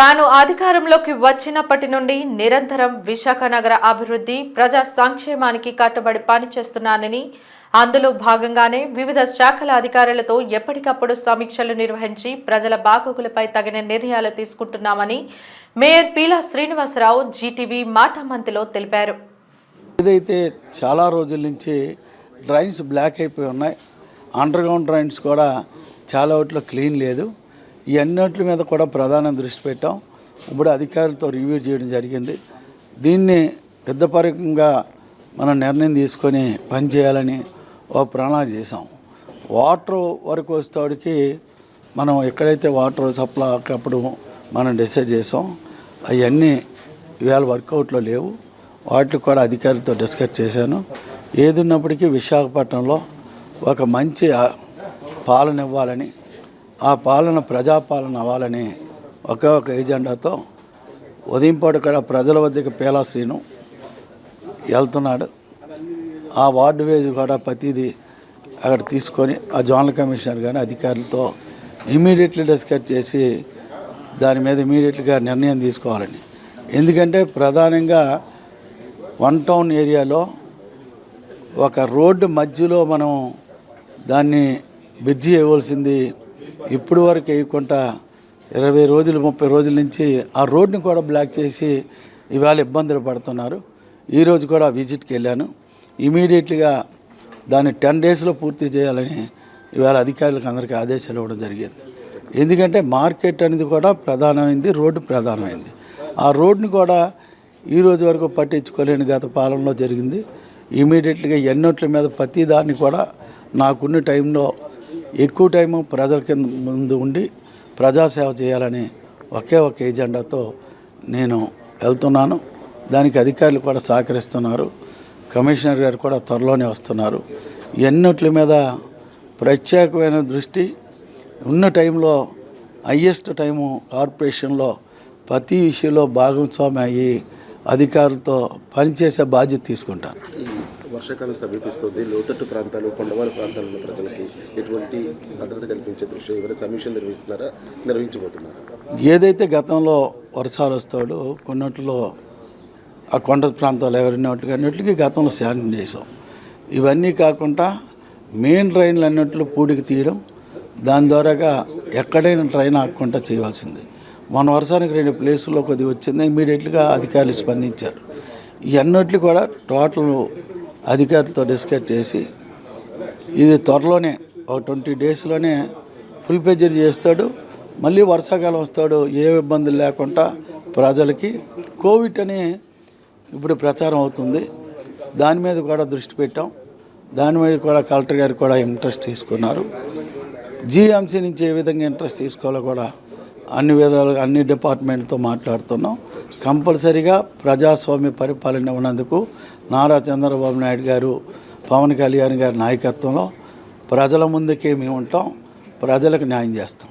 తాను అధికారంలోకి వచ్చినప్పటి నుండి నిరంతరం విశాఖ నగర అభివృద్ధి, ప్రజా సంక్షేమానికి కట్టుబడి పనిచేస్తున్నానని, అందులో భాగంగానే వివిధ శాఖల అధికారులతో ఎప్పటికప్పుడు సమీక్షలు నిర్వహించి ప్రజల బాగోగులపై తగిన నిర్ణయాలు తీసుకుంటున్నామని మేయర్ పీలా శ్రీనివాసరావు జీటీవీ మాటామంతిలో తెలిపారు. ఏదైతే చాలా రోజుల నుంచి డ్రైన్స్ బ్లాక్ అయిపోయి ఉన్నాయి, అండర్ గ్రౌండ్ డ్రైన్స్ కూడా చాలా వాటిలో క్లీన్ లేదు. ఈ అన్నింటి మీద కూడా ప్రధాన దృష్టి పెట్టాం. ఇప్పుడు అధికారులతో రివ్యూ చేయడం జరిగింది. దీన్ని పెద్దపరంగా మనం నిర్ణయం తీసుకొని పనిచేయాలని ఒక ప్రణాళిక చేసాం. వాటర్ వరకు వచ్చేవాడికి మనం ఎక్కడైతే వాటర్ సప్లై అప్పుడు మనం డిసైడ్ చేసాం. అవన్నీ ఇవాళ వర్కౌట్లో లేవు. వాటిని కూడా అధికారులతో డిస్కస్ చేశాను. ఏదున్నప్పటికీ విశాఖపట్నంలో ఒక మంచి పాలన ఇవ్వాలని, ఆ పాలన ప్రజాపాలన అవ్వాలని ఒక ఎజెండాతో ఉదయంపాటు కూడా ప్రజల వద్దకు పీలా శ్రీను వెళ్తున్నాడు. ఆ వార్డు వేజ్ కూడా ప్రతిదీ అక్కడ తీసుకొని ఆ జోనల్ కమిషనర్ కానీ అధికారులతో ఇమీడియట్లీ డిస్కస్ చేసి దాని మీద ఇమీడియట్గా నిర్ణయం తీసుకోవాలని. ఎందుకంటే ప్రధానంగా వన్ టౌన్ ఏరియాలో ఒక రోడ్డు మధ్యలో మనం దాన్ని బ్రిడ్జి వేయవలసింది ఇప్పుడు వరకు వేయకుండా 20 రోజులు 30 రోజుల నుంచి ఆ రోడ్ని కూడా బ్లాక్ చేసి ఇవాళ ఇబ్బందులు పడుతున్నారు. ఈరోజు కూడా విజిట్కి వెళ్ళాను. ఇమీడియట్గా దాన్ని 10 డేస్లో పూర్తి చేయాలని ఇవాళ అధికారులకు అందరికీ ఆదేశాలు ఇవ్వడం జరిగింది. ఎందుకంటే మార్కెట్ అనేది కూడా ప్రధానమైంది, రోడ్డు ప్రధానమైంది. ఆ రోడ్ని కూడా ఈరోజు వరకు పట్టించుకోలేని గత పాలనలో జరిగింది. ఇమీడియట్గా ఎన్నోట్ల మీద ప్రతి దాన్ని కూడా నాకున్న టైంలో ఎక్కువ టైము ప్రజల కింద ముందు ఉండి ప్రజాసేవ చేయాలని ఒకే ఒక ఎజెండాతో నేను వెళ్తున్నాను. దానికి అధికారులు కూడా సహకరిస్తున్నారు. కమిషనర్ గారు కూడా త్వరలోనే వస్తున్నారు. ఎన్నోట్ల మీద ప్రత్యేకమైన దృష్టి ఉన్న టైంలో హయ్యెస్ట్ టైము కార్పొరేషన్లో ప్రతి విషయంలో భాగస్వామి అయ్యి అధికారులతో పనిచేసే బాధ్యత తీసుకుంటాను. వర్షాకాలం సమీపిస్తుంది. లోతట్టు ప్రాంతాలు, కొండవారి ప్రాంతాల్లో ప్రజలకి ఎటువంటి భద్రత కల్పించే దృష్ట్యా ఎవరైనా సమీక్షలు నిర్వహించబోతున్నారు? ఏదైతే గతంలో వర్షాలు వస్తాడో కొన్నిట్లో ఆ కొండ ప్రాంతాలు ఎవరినట్టుగా గతంలో శాంక్షన్ చేసాం. ఇవన్నీ కాకుండా మెయిన్ ట్రైన్లు అన్నింటిలో పూడికి తీయడం, దాని ద్వారాగా ఎక్కడైనా ట్రైన్ ఆగకుండా చేయవలసింది. మన వర్షానికి 2 ప్లేసుల్లో కొద్దిగా వచ్చింది. ఇమీడియట్గా అధికారులు స్పందించారు. ఈ అన్నిట్లు కూడా టోటల్ అధికారులతో డిస్కస్ చేసి ఇది త్వరలోనే ఒక 20 డేస్లోనే ఫుల్ పేజర్ చేస్తాడు. మళ్ళీ వర్షాకాలం వస్తాడు, ఏ ఇబ్బందులు లేకుండా ప్రజలకి. కోవిడ్ అని ఇప్పుడు ప్రచారం అవుతుంది, దాని మీద కూడా దృష్టి పెట్టాం. దాని మీద కూడా కలెక్టర్ గారు కూడా ఇంట్రెస్ట్ తీసుకున్నారు. జీఎంసీ నుంచి ఏ విధంగా ఇంట్రెస్ట్ తీసుకోవాలో కూడా అన్ని విధాలుగా అన్ని డిపార్ట్మెంట్తో మాట్లాడుతున్నాం. కంపల్సరీగా ప్రజాస్వామ్య పరిపాలన ఉన్నందుకు నారా చంద్రబాబు నాయుడు గారు, పవన్ కళ్యాణ్ గారి నాయకత్వంలో ప్రజల ముందుకే మేము ఉంటాం, ప్రజలకు న్యాయం చేస్తాం.